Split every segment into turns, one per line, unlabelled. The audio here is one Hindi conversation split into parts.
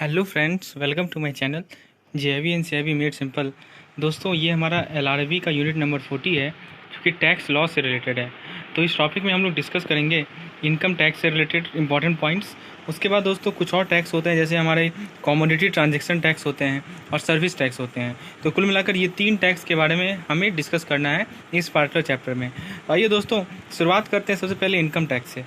Hello friends, welcome to my channel JIB and CIB made simple. दोस्तों, ये हमारा एलआरबी का यूनिट नंबर 40 है जो कि टैक्स लॉ से रिलेटेड है। तो इस टॉपिक में हम लोग डिस्कस करेंगे इनकम टैक्स से रिलेटेड इंपॉर्टेंट पॉइंट्स। उसके बाद दोस्तों कुछ और टैक्स होते हैं, जैसे हमारे कमोडिटी ट्रांजैक्शन टैक्स होते हैं और सर्विस टैक्स होते हैं। तो कुल मिलाकर ये 3 टैक्स के बारे में हमें डिस्कस करना है इस पार्टिकुलर चैप्टर में। आइए दोस्तों, शुरुआत करते हैं सबसे पहले इनकम टैक्स से।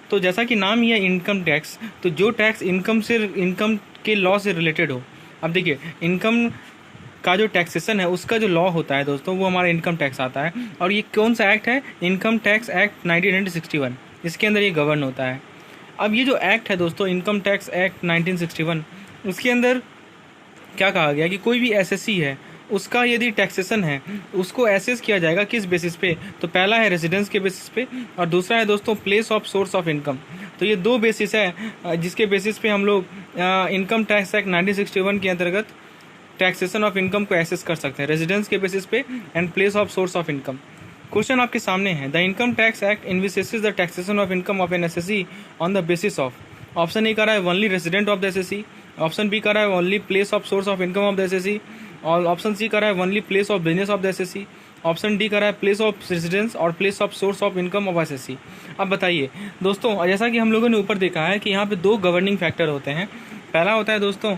तो जैसा कि नाम ही है इनकम टैक्स, तो जो टैक्स इनकम के लॉ से रिलेटेड हो। अब देखिए, इनकम का जो टैक्सेशन है उसका जो लॉ होता है दोस्तों, वो हमारा इनकम टैक्स आता है। और ये कौन सा एक्ट है? इनकम टैक्स एक्ट 1961, इसके अंदर ये गवर्न होता है। अब ये जो एक्ट है दोस्तों, इनकम टैक्स एक्ट 1961, उसके अंदर क्या कहा गया कि कोई भी एसएससी है, उसका यदि टैक्सेशन है, उसको एसेस किया जाएगा किस बेसिस पे? तो पहला है रेजिडेंस के बेसिस पे, और दूसरा है दोस्तों place of source of income. तो ये 2 बेसिस है जिसके बेसिस पे हम लोग इनकम टैक्स एक्ट 1961 के अंतर्गत टैक्सेशन ऑफ इनकम को एसेस कर सकते हैं, रेजिडेंस के बेसिस पे and place of source of income. Question आपके सामने है, the income tax act envisages the taxation of income of an SSC on the basis of. Option A कर रहा है only resident of the SSC, option B कर रहा है only place of source of income of the SSC, और ऑप्शन सी कर रहा है only place of business of the SSC, option D कर रहा है प्लेस ऑफ रेजिडेंस और place of source of income of SSC. अब बताइए दोस्तों, जैसा कि हम लोगों ने ऊपर देखा है कि यहाँ पे 2 गवर्निंग फैक्टर होते हैं। पहला होता है दोस्तों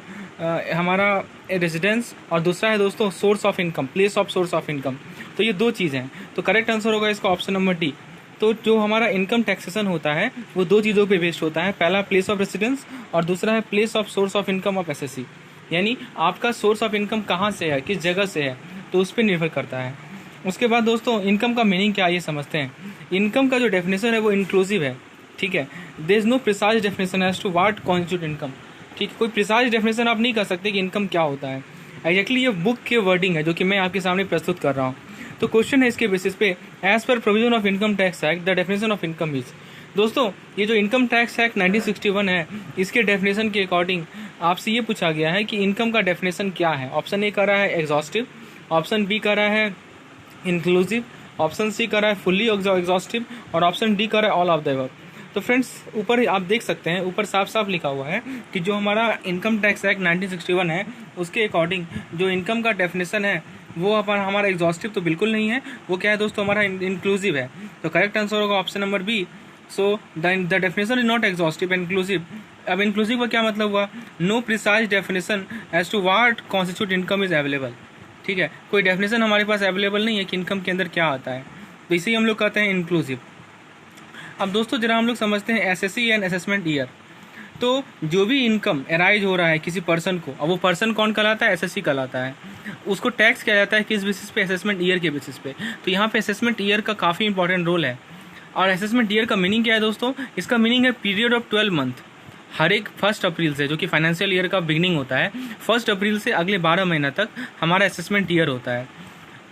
हमारा रेजिडेंस, और दूसरा है दोस्तों source of income, place of source of income. तो ये 2 चीज़ें हैं। तो करेक्ट आंसर होगा इसका ऑप्शन नंबर डी। तो जो हमारा इनकम टैक्सेशन होता है वो 2 चीज़ों पे बेस्ड होता है, पहला प्लेस ऑफ रेसिडेंस और दूसरा है place of source of income of SSC. यानी आपका सोर्स ऑफ इनकम कहाँ से है, किस जगह से है, तो उस पर निर्भर करता है। उसके बाद दोस्तों इनकम का मीनिंग क्या है ये समझते हैं। इनकम का जो डेफिनेशन है वो इंक्लूसिव है, ठीक है। There is no precise definition as to what constitute income, ठीक है। कोई प्रिसाइज डेफिनेशन आप नहीं कर सकते कि इनकम क्या होता है। एग्जैक्टली ये बुक के वर्डिंग है जो कि मैं आपके सामने प्रस्तुत कर रहा हूँ। तो क्वेश्चन है इसके बेसिस पे, as per provision of income tax act the definition of income is. दोस्तों ये जो इनकम टैक्स एक्ट 1961 है, इसके डेफिनेशन के अकॉर्डिंग आपसे ये पूछा गया है कि इनकम का डेफिनेशन क्या है। ऑप्शन ए कर रहा है एग्जॉस्टिव, ऑप्शन बी कर रहा है इंक्लूसिव, ऑप्शन सी कर रहा है फुल्ली एग्जॉस्टिव, और ऑप्शन डी कर रहा है ऑल ऑफ द अबव। तो फ्रेंड्स ऊपर आप देख सकते हैं, ऊपर साफ साफ लिखा हुआ है कि जो हमारा इनकम टैक्स एक्ट 1961 है उसके अकॉर्डिंग जो इनकम का डेफिनेशन है वो हमारा एग्जॉस्टिव तो बिल्कुल नहीं है, वो क्या है दोस्तों हमारा इंक्लूसिव है। तो करेक्ट आंसर होगा option number B. So the definition is not exhaustive and inclusive. अब इंक्लूसिव का क्या मतलब हुआ? No precise definition as to what constitute income is available, ठीक है। कोई डेफिनेशन हमारे पास अवेलेबल नहीं है कि इनकम के अंदर क्या आता है, तो इसे हम लोग कहते हैं इंक्लूसिव। अब दोस्तों जरा हम लोग समझते हैं एसएससी एंड असेसमेंट ईयर। तो जो भी इनकम अराइज हो रहा है किसी पर्सन को, अब वो पर्सन कौन कहलाता है? एसएससी कहलाता है। उसको टैक्स किया जाता है किस बेसिस पे? असेसमेंट ईयर के बेसिस पे। तो यहाँ पे असेसमेंट ईयर का काफ़ी इंपॉर्टेंट रोल है। और असेसमेंट ईयर का मीनिंग क्या है दोस्तों? इसका मीनिंग है पीरियड ऑफ 12 मंथ। हर एक 1 अप्रैल से, जो कि फाइनेंशियल ईयर का बिगनिंग होता है, 1 अप्रैल से अगले 12 महीना तक हमारा असेसमेंट ईयर होता है।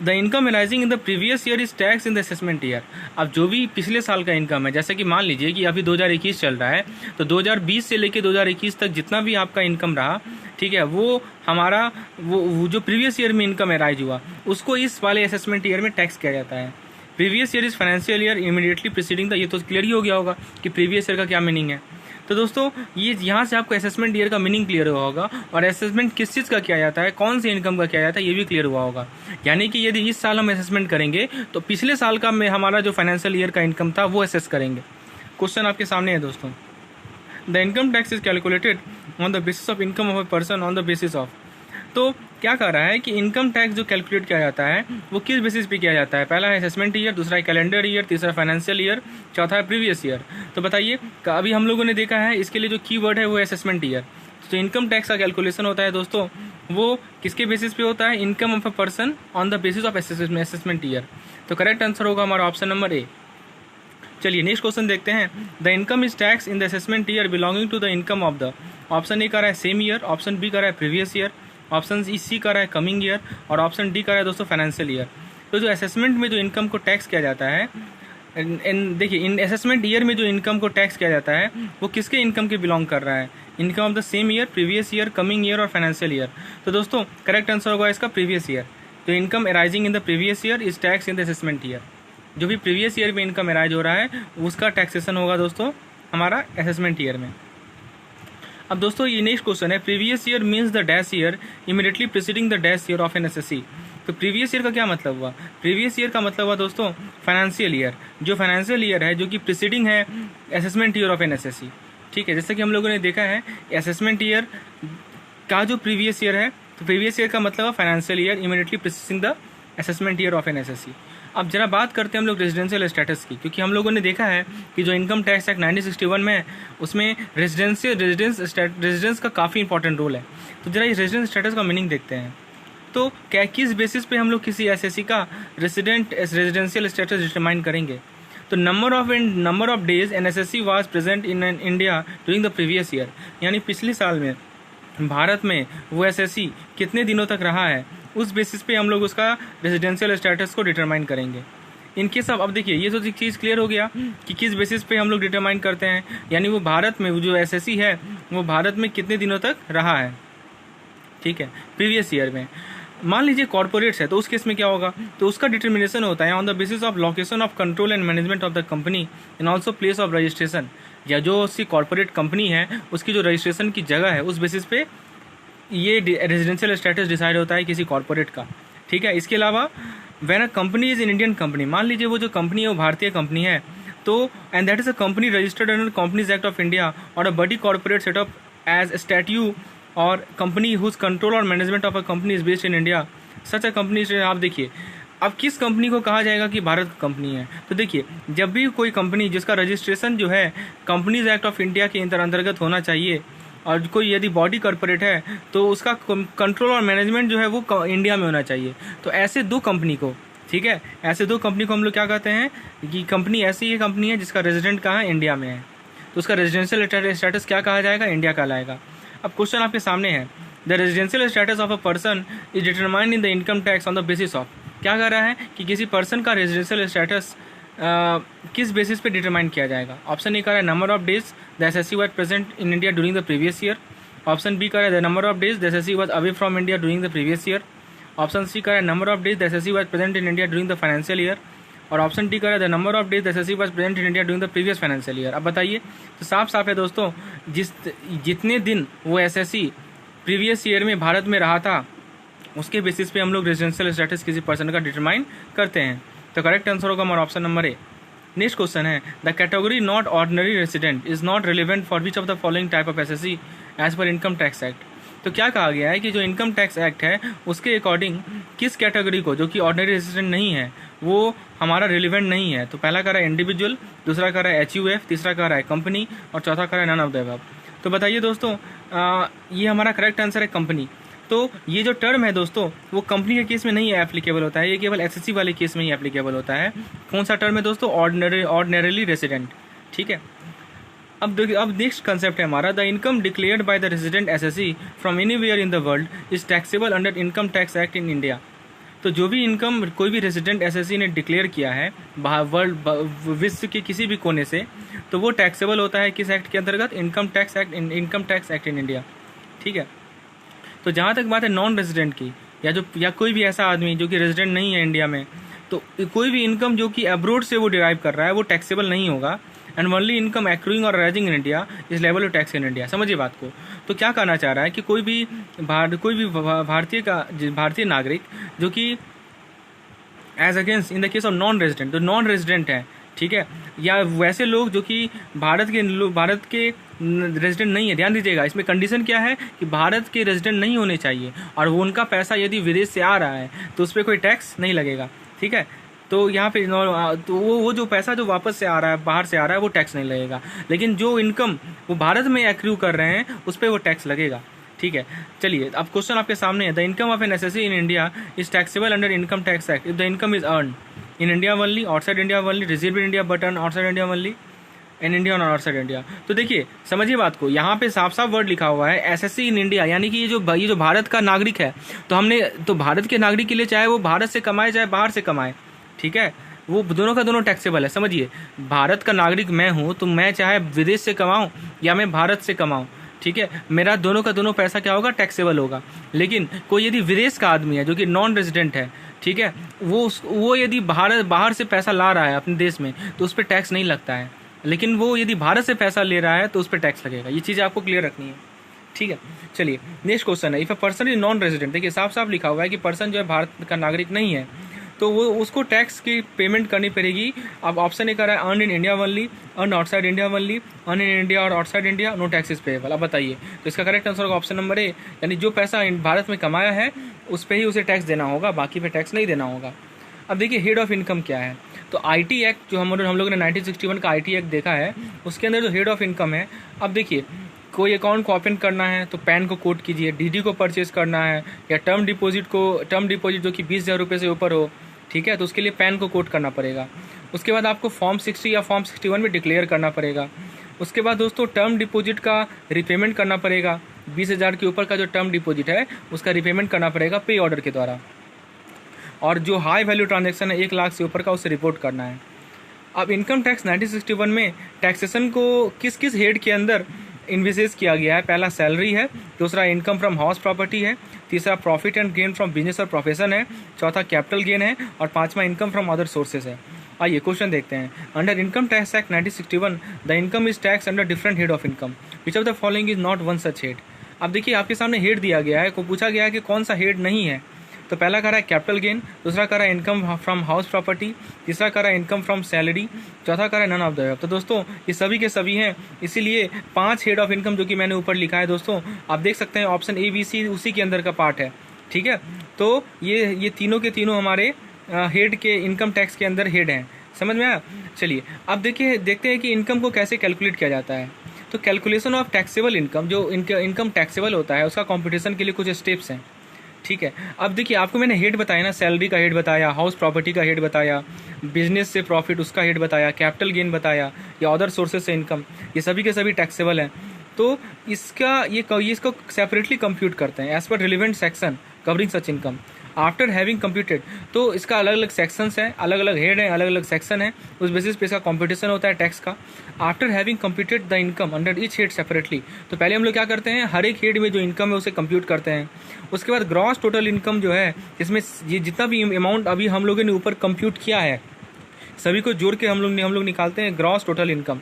The income arising in the previous year is tax in the assessment year. अब जो भी पिछले साल का इनकम है, जैसे कि मान लीजिए कि अभी 2021 चल रहा है, तो 2020 से लेकर 2021 तक जितना भी आपका इनकम रहा, ठीक है, वो हमारा वो जो प्रीवियस ईयर में इनकम अराइज हुआ उसको इस वाले असेसमेंट ईयर में टैक्स किया जाता है। Previous year is financial year immediately preceding the. ये तो क्लियर ही हो गया होगा कि प्रीवियस ईयर का क्या मीनिंग है। तो दोस्तों ये यहाँ से आपको असेसमेंट ईयर का मीनिंग क्लियर हुआ होगा, और असेसमेंट किस चीज़ का किया जाता है, कौन सी इनकम का किया जाता है, ये भी क्लियर हुआ होगा। यानी कि यदि इस साल हम असेसमेंट करेंगे तो पिछले साल का में हमारा जो फाइनेंशियल ईयर का इनकम था वो असेस करेंगे। क्वेश्चन आपके सामने है दोस्तों, the income tax is calculated on the basis of income of a person on the basis of. तो क्या कर रहा है कि इनकम टैक्स जो कैलकुलेट किया जाता है वो किस बेसिस पे किया जाता है? पहला है असेसमेंट ईयर, दूसरा है कैलेंडर ईयर, तीसरा फाइनेंशियल ईयर, चौथा है प्रीवियस ईयर। तो बताइए, अभी हम लोगों ने देखा है इसके लिए जो कीवर्ड है वो है असेसमेंट ईयर। तो इनकम टैक्स का कैलकुलेशन होता है दोस्तों, वो किसके बेसिस पे होता है? Income of a person on the basis of assessment year. तो करेक्ट आंसर होगा हमारा ऑप्शन नंबर ए। चलिए नेक्स्ट क्वेश्चन देखते हैं। The income is tax in the assessment year belonging to the income of the. Option A कर रहा है सेम ईयर, ऑप्शन बी कर रहा है प्रीवियस ईयर, ऑप्शन सी कर रहा है कमिंग ईयर, और ऑप्शन डी कर रहा है दोस्तों फाइनेंशियल ईयर। तो जो असेसमेंट में जो इनकम को टैक्स किया जाता है, देखिए इन असेसमेंट ईयर में जो इनकम को टैक्स किया जाता है वो किसके इनकम के बिलोंग कर रहा है? Income of the same year, previous year, coming year और फाइनेंशियल ईयर। तो दोस्तों करेक्ट आंसर होगा इसका प्रीवियस ईयर। तो income arising in the previous year is tax in the assessment year. जो भी प्रीवियस ईयर में इनकम अराइज हो रहा है उसका टैक्सेशन होगा दोस्तों हमारा असेसमेंट ईयर में। अब दोस्तों ये नेक्स्ट क्वेश्चन है, previous year means the dash year immediately preceding the dash year of an SSC. तो प्रीवियस ईयर का क्या मतलब हुआ? प्रीवियस ईयर का मतलब हुआ दोस्तों फाइनेंशियल ईयर, जो फाइनेंशियल ईयर है जो कि प्रीसीडिंग है assessment year of an SSC. ठीक है, जैसे कि हम लोगों ने देखा है असेसमेंट ईयर का जो प्रीवियस ईयर है, तो प्रीवियस ईयर का मतलब है financial year immediately preceding the assessment year of an SSC. अब जरा बात करते हैं हम लोग रेजिडेंशियल स्टेटस की, क्योंकि हम लोगों ने देखा है कि जो इनकम टैक्स एक्ट 1961 में है उसमें रेजिडेंस का काफ़ी इंपॉर्टेंट रोल है। तो जरा इस रेजिडेंस स्टेटस का मीनिंग देखते हैं। तो क्या किस बेसिस पे हम लोग किसी एसएससी का रेजिडेंशियल स्टेटस डिटरमाइन करेंगे? तो number of days an assessee was present in India during the previous year, यानी पिछले साल में भारत में वो एसएससी कितने दिनों तक रहा है, उस बेसिस पे हम लोग उसका रेजिडेंशियल स्टेटस को डिटरमाइन करेंगे। इनके सब अब देखिए ये तो एक चीज़ क्लियर हो गया कि किस बेसिस पे हम लोग डिटरमाइन करते हैं, यानी वो भारत में जो एसएससी है वो भारत में कितने दिनों तक रहा है। ठीक है, प्रीवियस ईयर में मान लीजिए कॉर्पोरेट्स है तो उस केस में क्या होगा, तो उसका डिटर्मिनेशन होता है on the basis of location of control and management of the company and also place of registration, या जो उसकी कॉर्पोरेट कंपनी है उसकी जो रजिस्ट्रेशन की जगह है उस बेसिस पे ये रेजिडेंशियल स्टेटस डिसाइड होता है किसी कॉर्पोरेट का। ठीक है, इसके अलावा when a company is in Indian company, मान लीजिए वो जो कंपनी है वो भारतीय कंपनी है, तो and that is a company registered under companies act of India और a body corporate setup as statute और कंपनी हुज कंट्रोल और management of a company is based in India such a company. आप देखिए अब किस कंपनी को कहा जाएगा कि भारत की कंपनी है? तो देखिए जब भी कोई कंपनी जिसका रजिस्ट्रेशन जो है कंपनीज एक्ट ऑफ इंडिया के अंतर्गत होना चाहिए और कोई यदि बॉडी कॉर्पोरेट है तो उसका कंट्रोल और मैनेजमेंट जो है वो इंडिया में होना चाहिए। तो ऐसे दो कंपनी को, ठीक है, ऐसे दो कंपनी को हम लोग क्या कहते हैं कि कंपनी ऐसी ही कंपनी है जिसका रेजिडेंट कहाँ है, इंडिया में है, तो उसका रेजिडेंशियल स्टेटस क्या कहा जाएगा, इंडिया कहलाएगा। अब क्वेश्चन आपके सामने है, the residential status of a person is determined in the income tax on the basis of, क्या कह रहा है कि किसी पर्सन का रेजिडेंशियल स्टेटस किस बेसिस पे डिटरमाइन किया जाएगा। ऑप्शन ए कह रहा है number of days the assessee was present in India during the previous year. Option B कह रहा है the number of days the assessee was away from India during the previous year. Option C कह रहा है number of days the assessee was present in India during the financial year. और ऑप्शन डी कह रहा है the number of days the assessee was present in India during the previous financial year. अब बताइए, तो साफ साफ है दोस्तों, जितने दिन वो एसएससी प्रीवियस ईयर में भारत में रहा था उसके बेसिस पे हम लोग रेजिडेंशियल स्टेटस किसी पर्सन का डिटरमाइन करते हैं। तो करेक्ट आंसर होगा हमारा option number A. Next question है, the category not ordinary resident is not relevant for which of the following type of SSC as per income tax act. तो क्या कहा गया है कि जो इनकम टैक्स एक्ट है उसके अकॉर्डिंग किस कैटेगरी को, जो कि ऑर्डिनरी रेसिडेंट नहीं है, वो हमारा रिलेवेंट नहीं है। तो पहला कह रहा है इंडिविजुअल, दूसरा कह रहा है एचयूएफ, तीसरा कह रहा है कंपनी और चौथा कह रहा है नन ऑफ द अबव। तो बताइए दोस्तों, ये हमारा करेक्ट आंसर है कंपनी। तो ये जो टर्म है दोस्तों वो कंपनी के केस में नहीं एप्लीकेबल होता है, ये केवल एसएससी वाले केस में ही एप्लीकेबल होता है। कौन सा टर्म है दोस्तों, ऑर्डिनरी रेसिडेंट। ठीक है, अब नेक्स्ट कंसेप्ट है हमारा, the income declared by the resident SSC from anywhere in the world is taxable under income tax act in India. तो जो भी इनकम कोई भी रेजिडेंट एसएससी ने डिक्लेयर किया है वर्ल्ड विश्व के किसी भी कोने से, तो वो टैक्सेबल होता है किस एक्ट के अंतर्गत, income tax act in India. ठीक है, तो जहाँ तक बात है नॉन रेजिडेंट की, या कोई भी ऐसा आदमी जो कि रेजिडेंट नहीं है इंडिया में, तो कोई भी इनकम जो कि अब्रोड से वो डिराइव कर रहा है वो टैक्सेबल नहीं होगा। एंड ओनली इनकम एक्रूइंग और rising in India is level of tax in India. समझिए बात को। तो क्या कहना चाह रहा है कि कोई भी भारतीय नागरिक जो कि as against in the case of non resident, तो नॉन रेजिडेंट है, ठीक है, या वैसे लोग जो कि भारत के रेजिडेंट नहीं है। ध्यान दीजिएगा, इसमें कंडीशन क्या है कि भारत के रेजिडेंट नहीं होने चाहिए और वो उनका पैसा यदि विदेश से आ रहा है तो उस पर कोई टैक्स नहीं लगेगा। ठीक है, तो यहाँ पे तो वो जो पैसा जो वापस से आ रहा है, बाहर से आ रहा है, वो टैक्स नहीं लगेगा। लेकिन जो इनकम वो भारत में एक्रू कर रहे हैं उस पर वो टैक्स लगेगा। ठीक है, चलिए अब क्वेश्चन आपके सामने है, the income of an assessee in India is taxable under income tax act if the income is earn in India only, outside India only, received in India but earn outside India only, in India और आउटसाइड इंडिया। तो देखिए समझिए बात को, यहाँ पे साफ साफ वर्ड लिखा हुआ है एसएससी इन इंडिया, यानी कि ये जो भारत का नागरिक है, तो भारत के नागरिक के लिए चाहे वो भारत से कमाए चाहे बाहर से कमाए, ठीक है, वो दोनों का दोनों टैक्सेबल है। समझिए, भारत का नागरिक मैं हूँ तो मैं चाहे विदेश से कमाऊँ या मैं भारत से कमाऊँ, ठीक है, मेरा दोनों का दोनों पैसा क्या होगा, टैक्सेबल होगा। लेकिन कोई यदि विदेश का आदमी है जो कि नॉन रेजिडेंट है, ठीक है, वो यदि बाहर से पैसा ला रहा है अपने देश में तो उस पर टैक्स नहीं लगता है। लेकिन वो यदि भारत से पैसा ले रहा है तो उस पर टैक्स लगेगा। ये चीज़ आपको क्लियर रखनी है। ठीक है। चलिए नेक्स्ट क्वेश्चन है, if a person is non resident, देखिए साफ साफ लिखा हुआ है कि पर्सन जो है भारत का नागरिक नहीं है तो वो उसको टैक्स की पेमेंट करनी पड़ेगी। अब ऑप्शन ए कर रहा है earn in India only, earn outside India only, earn in India और outside India, no tax is payable. अब बताइए, तो इसका करेक्ट आंसर होगा ऑप्शन नंबर ए, यानी जो पैसा भारत में कमाया है उस पर ही उसे टैक्स देना होगा, बाकी पे टैक्स नहीं देना होगा। अब देखिए हेड ऑफ इनकम क्या है, तो आईटी एक्ट जो हम लोगों ने 1961 का आईटी एक्ट देखा है, उसके अंदर जो हेड ऑफ इनकम है, अब देखिए कोई अकाउंट को ओपन करना है तो पैन को कोड कीजिए, डीडी को परचेज करना है या टर्म डिपॉजिट जो कि 20,000 रुपये से ऊपर हो, ठीक है, तो उसके लिए पैन को कोड करना पड़ेगा। उसके बाद आपको फॉर्म 60 या फॉर्म 61 में डिक्लेयर करना पड़ेगा। उसके बाद दोस्तों टर्म डिपॉजिट का रिपेमेंट करना पड़ेगा, 20,000 के ऊपर का जो टर्म डिपॉजिट है उसका रिपेमेंट करना पड़ेगा पे ऑर्डर के द्वारा। और जो हाई वैल्यू ट्रांजैक्शन है 1 लाख से ऊपर का, उसे रिपोर्ट करना है। अब इनकम टैक्स 1961 में टैक्सेशन को किस किस हेड के अंदर इन्विसेज किया गया है, पहला सैलरी है, दूसरा इनकम फ्रॉम हाउस प्रॉपर्टी है, तीसरा profit and gain from business और प्रोफेशन है, चौथा कैपिटल गेन है और पांचवा इनकम फ्रॉम अदर सोर्सेज है। आइए क्वेश्चन देखते हैं। Under income tax act 1961 the income is tax under different head of income, which of the following is not one such head. अब देखिए आपके सामने हेड दिया गया है, को पूछा गया है कि कौन सा हेड नहीं है, तो पहला कह रहा है कैपिटल गेन, दूसरा कह रहा है इनकम फ्रॉम हाउस प्रॉपर्टी, तीसरा कह रहा है इनकम फ्रॉम सैलरी, चौथा कह रहा है नन ऑफ द अबव। तो दोस्तों ये सभी के सभी हैं, इसीलिए 5 हेड ऑफ इनकम जो कि मैंने ऊपर लिखा है दोस्तों, आप देख सकते हैं ऑप्शन ए बी सी उसी के अंदर का पार्ट है, ठीक है। तो ये तीनों के तीनों हमारे हेड के इनकम टैक्स के अंदर हेड हैं, समझ में आया। चलिए अब देखते हैं कि इनकम को कैसे कैलकुलेट किया जाता है। तो कैलकुलेशन ऑफ टैक्सेबल इनकम, जो इनकम टैक्सेबल होता है उसका कॉम्पिटिशन के लिए कुछ स्टेप्स हैं, ठीक है। अब देखिए आपको मैंने हेड बताया ना, सैलरी का हेड बताया, हाउस प्रॉपर्टी का हेड बताया, बिजनेस से प्रॉफिट उसका हेड बताया, कैपिटल गेन बताया या अदर सोर्सेज से इनकम, ये सभी के सभी टैक्सेबल हैं। तो इसको सेपरेटली कंप्यूट करते हैं as per relevant section covering such income after having computed. तो इसका अलग अलग सेक्शंस हैं, अलग अलग हेड हैं, अलग अलग सेक्शन है, उस बेसिस पे इसका कंपटीशन होता है टैक्स का। After having computed the income under each head separately, तो पहले हम लोग क्या करते हैं, हर एक हेड में जो इनकम है उसे कंप्यूट करते हैं। उसके बाद ग्रॉस टोटल इनकम जो है, इसमें ये जितना भी अमाउंट अभी हम लोगों ने ऊपर कंप्यूट किया है सभी को जोड़ के हम लोग निकालते हैं ग्रॉस टोटल इनकम,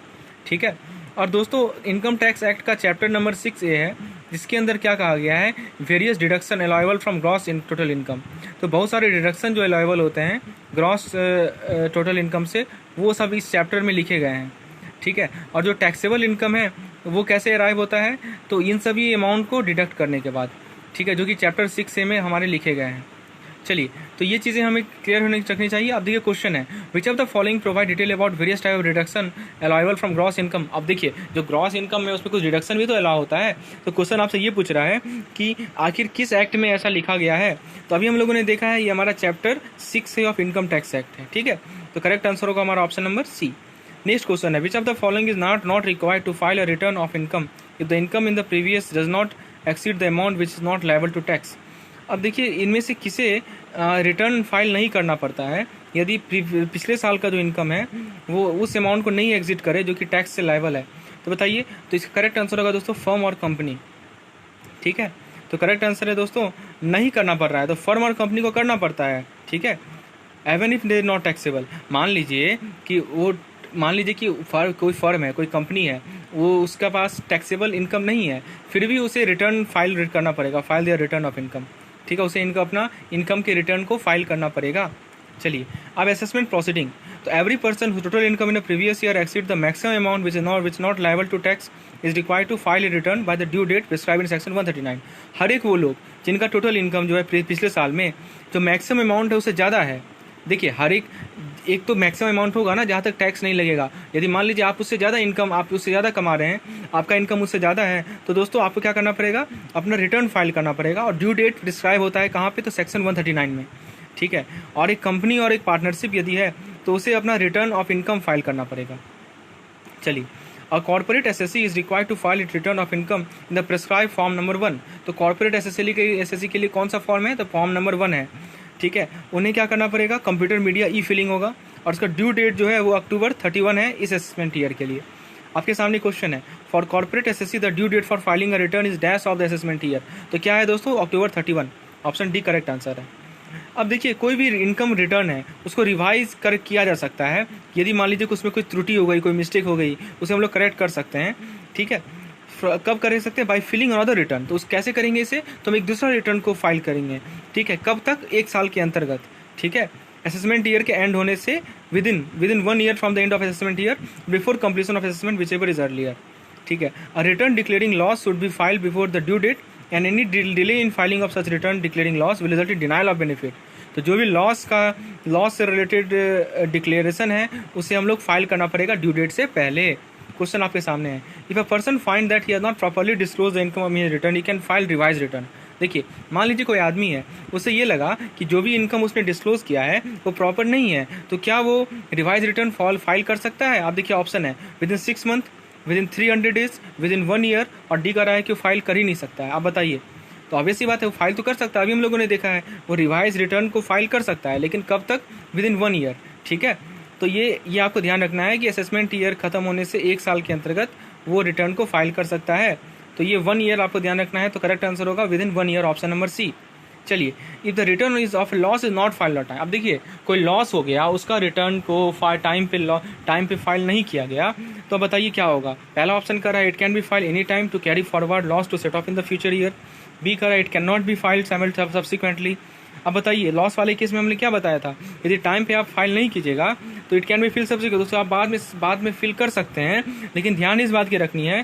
ठीक है। और दोस्तों इनकम टैक्स एक्ट का चैप्टर नंबर 6A है, जिसके अंदर क्या कहा गया है, various deduction allowable from gross in total income. तो बहुत सारे डिडक्शन जो अलाउएबल होते हैं ग्रॉस टोटल इनकम से, वो सब इस चैप्टर में लिखे गए हैं, ठीक है। और जो टैक्सेबल इनकम है वो कैसे अराइव होता है, तो इन सभी अमाउंट को डिडक्ट करने के बाद, ठीक है, जो कि चैप्टर 6A में हमारे लिखे गए हैं। चलिए तो ये चीज़ें हमें क्लियर होने रखनी चाहिए। अब देखिए क्वेश्चन है, which of the following provide detail about various type of deduction allowable from gross income. अब देखिए जो ग्रॉस इनकम में उसमें कुछ डिडक्शन भी तो अलाउ होता है, तो क्वेश्चन आपसे ये पूछ रहा है कि आखिर किस एक्ट में ऐसा लिखा गया है। तो अभी हम लोगों ने देखा है ये हमारा chapter 6A of income tax act है, ठीक है। तो करेक्ट आंसर होगा हमारा option number C. Next question है, which of the following is not required to file a return of income if the income in the previous does not exceed the amount which is not liable to tax. अब देखिए इनमें से किसे रिटर्न फाइल नहीं करना पड़ता है यदि पिछले साल का जो इनकम है वो उस अमाउंट को नहीं एग्जिट करे जो कि टैक्स से लायबल है। तो बताइए, तो इसका करेक्ट आंसर होगा दोस्तों फर्म और कंपनी, ठीक है। तो करेक्ट आंसर है दोस्तों नहीं करना पड़ रहा है, तो फर्म और कंपनी को करना पड़ता है, ठीक है। Even if they not taxable, मान लीजिए कि कोई फर्म है, कोई कंपनी है, वो उसका पास टैक्सेबल इनकम नहीं है, फिर भी उसे रिटर्न फाइल करना पड़ेगा, file there return of income, ठीक है, उसे अपना इनकम के रिटर्न को फाइल करना पड़ेगा। चलिए अब असेसमेंट प्रोसीडिंग, तो every person who total income in the previous year exceed the maximum amount which not liable to tax is required to file a return by the due date prescribed in section 139। हर एक वो लोग जिनका टोटल इनकम जो है पिछले साल में जो मैक्सिमम अमाउंट है उससे ज़्यादा है, देखिए हर एक तो मैक्सिमम अमाउंट होगा ना जहाँ तक टैक्स नहीं लगेगा। यदि मान लीजिए आप उससे ज़्यादा कमा रहे हैं, आपका इनकम उससे ज़्यादा है, तो दोस्तों आपको क्या करना पड़ेगा, अपना रिटर्न फाइल करना पड़ेगा। और ड्यू डेट डिस्क्राइब होता है कहाँ पे, तो सेक्शन 139 में, ठीक है। और एक कंपनी और एक पार्टनरशिप यदि है तो उसे अपना रिटर्न ऑफ इनकम फाइल करना पड़ेगा। चलिए, a corporate assessee is required to file it return of income in the prescribed form number 1। तो कॉर्पोरेट एसएससी के लिए कौन सा फॉर्म है, तो फॉर्म नंबर 1 है, ठीक है। उन्हें क्या करना पड़ेगा, कंप्यूटर मीडिया ई फिलिंग होगा और उसका ड्यू डेट जो है वो अक्टूबर 31 है इस असेसमेंट ईयर के लिए। आपके सामने क्वेश्चन है, for corporate assessee the due date for filing a return is dash of the assessment year. तो क्या है दोस्तों, अक्टूबर 31, ऑप्शन डी करेक्ट आंसर है। अब देखिए कोई भी इनकम रिटर्न है उसको रिवाइज किया जा सकता है, यदि मान लीजिए कि उसमें कोई त्रुटि हो गई, कोई मिस्टेक हो गई, उसे हम लोग करेक्ट कर सकते हैं, ठीक है। कब कर सकते हैं? By filling another return. तो उस कैसे करेंगे इसे? तो हम एक दूसरा रिटर्न को फाइल करेंगे, ठीक है। कब तक? 1 साल के अंतर्गत, ठीक है। असेसमेंट ईयर के एंड होने से within 1 year from the end of assessment year before completion of assessment whichever is earlier, ठीक है। A return declaring loss should be filed before the due date and any delay in filing of such return declaring loss will result in denial of benefit. तो जो भी लॉस से रिलेटेड डिक्लेरेशन है उसे हम लोग फाइल करना पड़ेगा ड्यू डेट से पहले। क्वेश्चन आपके सामने है, if a person find that he has not properly disclose the income of his return he can file revise return. देखिए, मान लीजिए कोई आदमी है, उसे ये लगा कि जो भी इनकम उसने डिस्क्लोज किया है वो प्रॉपर नहीं है, तो क्या वो रिवाइज रिटर्न फाइल कर सकता है? आप देखिए ऑप्शन है with in 6 month, with in 300 days, with in 1 year, और डी का रहा है कि वो फाइल कर ही नहीं सकता है। आप बताइए। तो ऑब्वियस सी बात है, वो फाइल तो कर सकता है। अभी हम लोगों ने देखा है वो रिवाइज रिटर्न को फाइल कर सकता है, लेकिन कब तक? विद इन 1 ईयर, ठीक है। तो ये आपको ध्यान रखना है कि असेसमेंट ईयर खत्म होने से 1 साल के अंतर्गत वो रिटर्न को फाइल कर सकता है। तो ये 1 ईयर आपको ध्यान रखना है। तो करेक्ट आंसर होगा within 1 year, option number C. चलिए, if the return is of loss is not filed on time. अब देखिए, कोई लॉस हो गया, उसका रिटर्न को टाइम पे फाइल नहीं किया गया, तो बताइए क्या होगा? पहला ऑप्शन कर रहा है it can be file any time to carry forward loss to set off in the future year. B कर रहा है it can not be filed subsequently. अब बताइए, लॉस वाले केस में हमने क्या बताया था? यदि टाइम पे आप फाइल नहीं कीजिएगा तो it can be fill subsequent, दोस्तों आप बाद में फिल कर सकते हैं, लेकिन ध्यान इस बात की रखनी है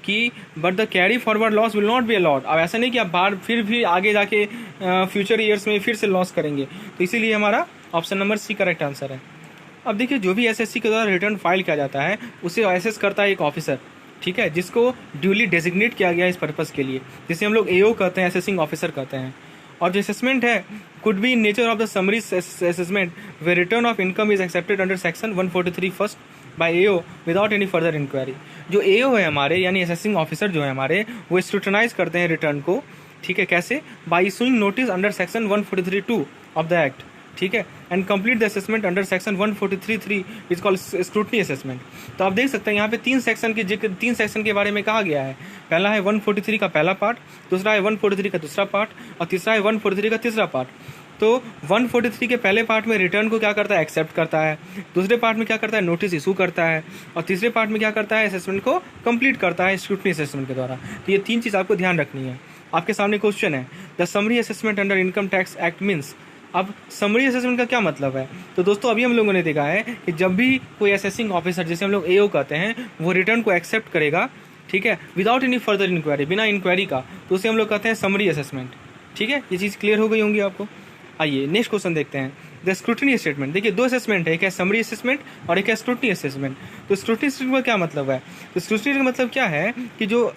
कि but the carry forward loss will not be allowed. अब ऐसा नहीं कि आप बाहर फिर भी आगे जाके फ्यूचर ईयर्स में फिर से लॉस करेंगे। तो इसीलिए हमारा option number C correct answer है। अब देखिए, जो भी एसएससी के द्वारा रिटर्न फाइल किया जाता है उसे एसेस करता है एक ऑफिसर, ठीक है, जिसको ड्यूली डेजिग्नेट किया गया इस पर्पज़ के लिए, जिसे हम लोग एओ कहते हैं, असेसिंग ऑफिसर कहते हैं। और जो असेसमेंट है could be in nature of the summary assessment way return of income is accepted under section 143 first by AO without any further inquiry. जो एओ है हमारे, यानी असेसिंग ऑफिसर जो है हमारे, वो स्क्रूटनाइज करते हैं रिटर्न को, ठीक है। कैसे? Bye issuing notice under section 143(2) of the act, ठीक है, and complete the assessment under section 143(3) is called scrutiny assessment. तो आप देख सकते हैं यहाँ पे 3 सेक्शन के बारे में कहा गया है। पहला है 143 का पहला पार्ट, दूसरा है 143 का दूसरा पार्ट, और तीसरा है 143 का तीसरा पार्ट। तो 143 के पहले पार्ट में रिटर्न को क्या करता है? एक्सेप्ट करता है। दूसरे पार्ट में क्या करता है? नोटिस इशू करता है। और तीसरे पार्ट में क्या करता है? असेसमेंट को कंप्लीट करता है स्क्रूटनी असेसमेंट के द्वारा। तो ये 3 चीज़ आपको ध्यान रखनी है। आपके सामने क्वेश्चन है, the summary assessment under income tax act means. अब समरी असेसमेंट का क्या मतलब है? तो दोस्तों अभी हम लोगों ने देखा है कि जब भी कोई असेसिंग ऑफिसर, जिसे हम लोग एओ कहते हैं, वो रिटर्न को एक्सेप्ट करेगा, ठीक है, विदाउट एनी फर्दर इंक्वायरी, बिना इंक्वायरी का, तो उसे हम लोग कहते हैं समरी असेसमेंट, ठीक है। ये चीज़ क्लियर हो गई होंगी आपको। आइए नेक्स्ट क्वेश्चन देखते हैं, द स्क्रूटनी स्टेटमेंट। देखिए, 2 असेसमेंट है, एक है समरी असेसमेंट और एक है स्क्रूटनी असेसमेंट। तो स्क्रूटनी स्टेटमेंट का क्या मतलब है? तो स्क्रूटनी का मतलब क्या है कि जो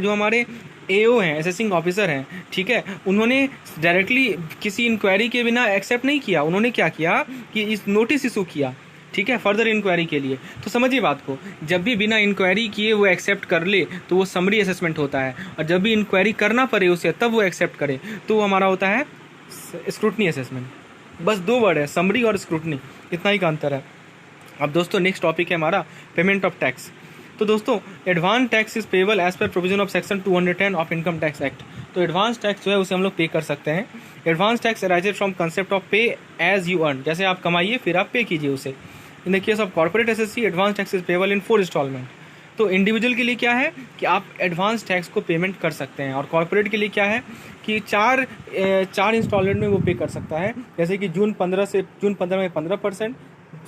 हमारे एओ हैं, असेसिंग ऑफिसर हैं, ठीक है, उन्होंने डायरेक्टली किसी इंक्वायरी के बिना एक्सेप्ट नहीं किया। उन्होंने क्या किया कि इस नोटिस इशू किया, ठीक है, फर्दर इंक्वायरी के लिए। तो समझिए बात को, जब भी बिना इंक्वायरी किए वो एक्सेप्ट कर ले तो वो समरी असेसमेंट होता है, और जब भी इंक्वायरी करना पड़े उसे तब वो एक्सेप्ट करे तो वो हमारा होता है स्क्रूटनी असेसमेंट। बस 2 वर्ड है, समरी और स्क्रूटनी, इतना ही का अंतर है। अब दोस्तों नेक्स्ट टॉपिक है हमारा पेमेंट ऑफ टैक्स। तो दोस्तों advance tax is payable as per provision of section 210 of income tax act. तो एडवांस टैक्स जो है उसे हम लोग पे कर सकते हैं। Advance tax arises from concept of pay as you earn, जैसे आप कमाइए फिर आप पे कीजिए उसे। In the case of corporate assessee advance tax is payable in 4 installment. तो इंडिविजुअल के लिए क्या है कि आप एडवांस टैक्स को पेमेंट कर सकते हैं, और कॉर्पोरेट के लिए क्या है कि 4 इंस्टॉलमेंट में वो पे कर सकता है। जैसे कि जून 15 में 15%,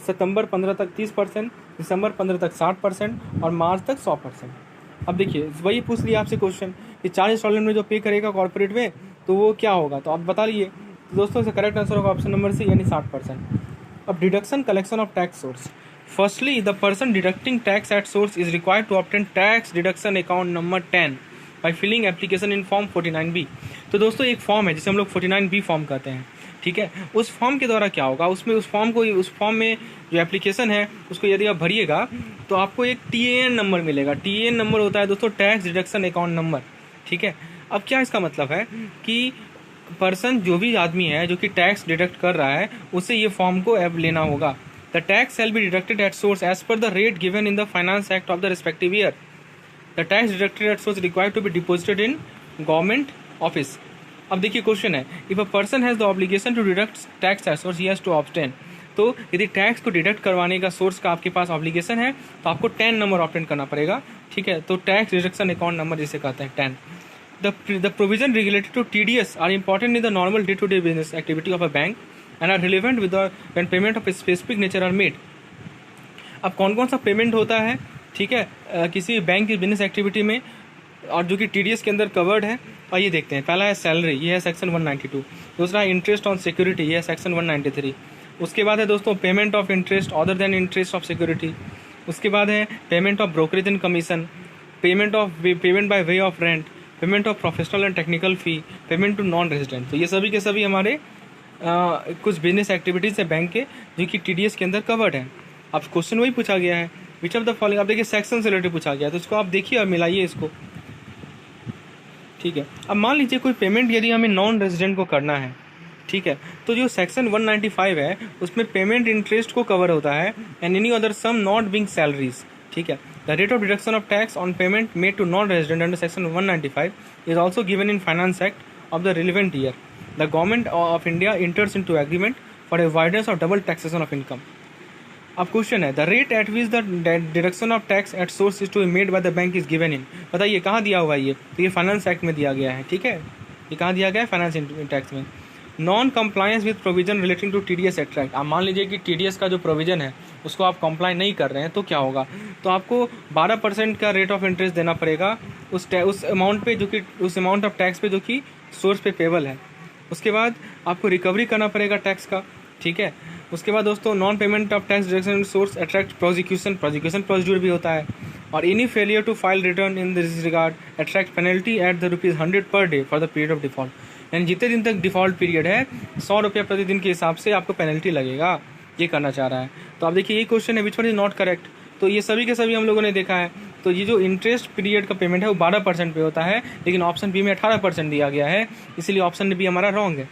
सितंबर 15 तक 30%, दिसंबर 15 तक 60% और मार्च तक 100%। अब देखिए, वही पूछ लिया आपसे क्वेश्चन कि 4 इंस्टॉलमेंट में जो पे करेगा कॉर्पोरेट में तो वो क्या होगा, तो आप बता लीजिए। तो दोस्तों इसका करेक्ट आंसर होगा ऑप्शन नंबर सी, यानी 60%। अब deduction collection of tax source. Firstly the person deducting tax at source is required to obtain tax deduction account number 10 by filling application in form 49B। तो दोस्तों एक फॉर्म है जिसे हम लोग 49B फॉर्म कहते हैं, ठीक है। उस फॉर्म के द्वारा क्या होगा, उस फॉर्म में जो एप्लीकेशन है उसको यदि आप भरिएगा तो आपको एक TAN नंबर मिलेगा। TAN नंबर होता है दोस्तों टैक्स डिडक्शन अकाउंट नंबर, ठीक है। अब क्या इसका मतलब है कि पर्सन, जो भी आदमी है जो कि टैक्स डिडक्ट कर रहा है, उसे ये फॉर्म को अब लेना होगा। The tax shall be deducted at source as per the rate given in the finance act of the respective year. The tax deducted at source required to be deposited in government office. अब देखिए क्वेश्चन है, if a person has the obligation to deduct tax at source he has to obtain. तो यदि टैक्स को डिडक्ट करवाने का सोर्स का आपके पास ऑब्लिगेशन है तो आपको 10 नंबर ऑब्टेन करना पड़ेगा। ठीक है। तो टैक्स डिडक्शन अकाउंट नंबर जिसे कहते हैं 10। The provision related to TDS are important in the normal day-to-day business activity of a bank and are relevant when payment of a specific nature are made। अब कौन कौन सा पेमेंट होता है, ठीक है, किसी बैंक की बिजनेस एक्टिविटी में, और जो कि TDS के अंदर कवर्ड है, और ये देखते हैं। पहला है सैलरी, ये है सेक्शन 192। दूसरा है इंटरेस्ट ऑन सिक्योरिटी, ये है सेक्शन 193। उसके बाद है दोस्तों payment of interest other than interest of security. उसके बाद है payment of brokerage and commission, payment by way of rent, payment of professional and technical fee, payment to non resident. तो ये सभी के सभी हमारे कुछ बिजनेस एक्टिविटीज़ है बैंक के जो कि TDS के अंदर कवर्ड है। अब क्वेश्चन वही पूछा गया है, विच ऑफ द फॉलोइंग, आप देखिए सेक्शन से रिलेटेड पूछा गया, तो इसको आप देखिए और मिलाइए इसको, ठीक है। अब मान लीजिए कोई पेमेंट यदि हमें नॉन रेजिडेंट को करना है, ठीक है, तो जो सेक्शन 195 है उसमें पेमेंट इंटरेस्ट को कवर होता है and any other sum not being salaries, ठीक है। The rate of deduction of tax on payment made to non resident under section 195 is also given in finance act of the relevant year. The government of India enters into agreement for avoidance of double taxation of income. अब क्वेश्चन है, the rate at which the deduction of tax at source is to be made by the bank is given in. बताइए कहाँ दिया हुआ है ये, तो ये फाइनेंस एक्ट में दिया गया है, ठीक है। ये कहाँ दिया गया है, फाइनेंस टैक्स में। Non compliance with provision relating to TDS act. आप मान लीजिए कि TDS का जो प्रोविजन है उसको आप कंप्लाई नहीं कर रहे हैं, तो क्या होगा, तो आपको 12% का रेट ऑफ इंटरेस्ट देना पड़ेगा उस अमाउंट पे, जो कि उस अमाउंट ऑफ टैक्स पे जो कि सोर्स पे पेबल है। उसके बाद आपको रिकवरी करना पड़ेगा टैक्स का, ठीक है। उसके बाद दोस्तों non payment of tax deduction source attract prosecution procedure भी होता है। और any failure to file return in this regard attract penalty at the ₹100 per day for the period of default. यानी जितने दिन तक डिफ़ॉल्ट पीरियड है 100 रुपये प्रतिदिन के हिसाब से आपको पेनल्टी लगेगा, ये करना चाह रहा है। तो आप देखिए ये क्वेश्चन है which one is not correct. तो ये सभी के सभी हम लोगों ने देखा है। तो ये जो इंटरेस्ट पीरियड का पेमेंट है वो 12% पे होता है, लेकिन ऑप्शन बी में 18% दिया गया है, इसलिए ऑप्शन बी हमारा रॉन्ग है।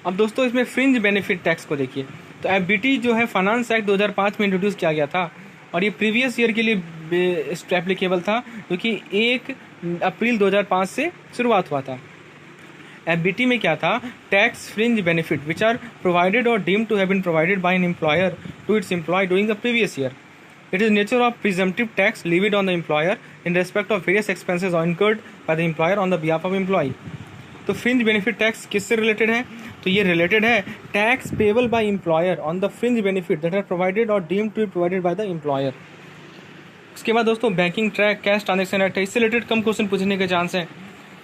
अब दोस्तों इसमें फ्रिंज बेनिफिट टैक्स को देखिए। तो FBT जो है फाइनेंस एक्ट 2005 में इंट्रोड्यूस किया गया था और ये प्रीवियस ईयर के लिए एप्लीकेबल था, जो कि 1 अप्रैल 2005 से शुरुआत हुआ था। FBT में क्या था, tax fringe benefit which are provided और deemed to have been provided by an employer to its employee during the previous year. It is nature of presumptive tax levied on the employer in respect of various expenses incurred by the employer on the behalf of employee. तो फ्रिंज बेनिफिट टैक्स किससे रिलेटेड है, तो ये रिलेटेड है tax payable by employer on the fringe benefit that are provided और deemed to be provided by the employer. उसके बाद दोस्तों banking track cash transaction act है, इससे रिलेटेड कम क्वेश्चन पूछने के चांस हैं।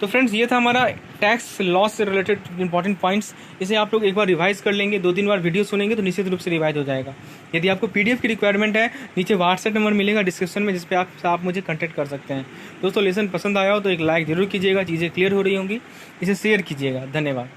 तो फ्रेंड्स ये था हमारा टैक्स लॉस से रिलेटेड इंपॉर्टेंट पॉइंट्स। इसे आप लोग एक बार रिवाइज कर लेंगे, 2-3 बार वीडियो सुनेंगे तो निश्चित रूप से रिवाइज हो जाएगा। यदि आपको PDF की रिक्वायरमेंट है, नीचे व्हाट्सएप नंबर मिलेगा डिस्क्रिप्शन में, जिस पे आप मुझे कॉन्टैक्ट कर सकते हैं। दोस्तों लेसन पसंद आया हो तो एक लाइक जरूर कीजिएगा, चीज़ें क्लियर हो रही होंगी, इसे शेयर कीजिएगा। धन्यवाद।